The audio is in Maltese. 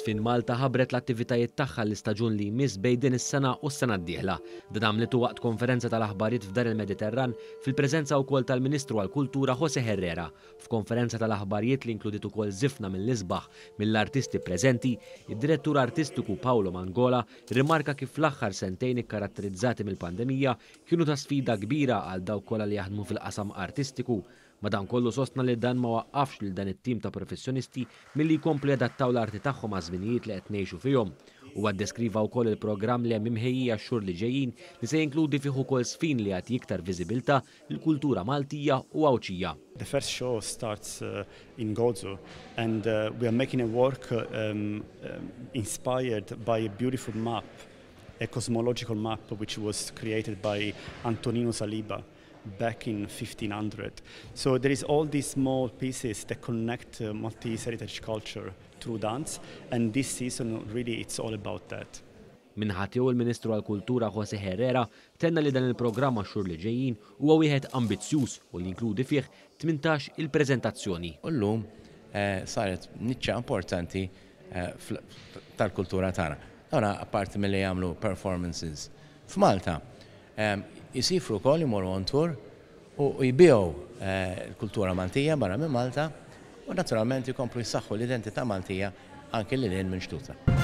Fin Malta ħabbret l-attivitajiet tagħha l-istaġun li jmiss bejn din is-sena u s-sena d-dieħla. Dan għamlitu waqt konferenza tal-aħbarijiet f'Dar il-Mediterran fil-preżenza wkoll tal-Ministru għall-Kultura José Herrera. F'konferenza tal-aħbarijiet li inkludiet ukoll żifna mill-isbaħ mill-artisti preżenti, id-direttur artistiku Paolo Mangola rimarka kif l-aħħar sentejn ikkaratterizzati mill-pandemija kienu ta' sfida kbira għal dawk kollha li jaħdmu fil-qasam artistiku. Madankollu sostna li dan ma waqqafx lil dan it-tim ta' professjonisti milli jkomplu jadattaw l-arti tagħhom għaż-żminijiet li qed ngħixu fihom. Huwa ddeskriva wkoll il-programm li hemm imħejjija x-xhur li ġejjin li se jinkludi fih ukoll sfin li għad iktar viżibilità il-kultura Maltija u Awċija. The first show starts in Gozo, and we are making a work inspired by a beautiful map, a cosmological map which was created by Antonino Saliba back in 1500. So there is all these small pieces that connect Maltese heritage culture through dance, and this season really it's all about that. Minħatiju il-Ministru għall-Kultura José Herrera tenna li dan il-programm għax-xhur li ġejjin huwa wieħed ambizzjuż u li jinkludi fih 18 il-preżentazzjoni. Llum saret niċċa importanti tal-kultura tagħna. Dawna apparti milli jagħmlu performances f'Malta, jisifru wkoll imorru on tour u jbiegħu l-kultura Maltija barra minn Malta u naturalment jkomplu jsaħħu l-identità Maltija anke lil hinn minn Xtuta.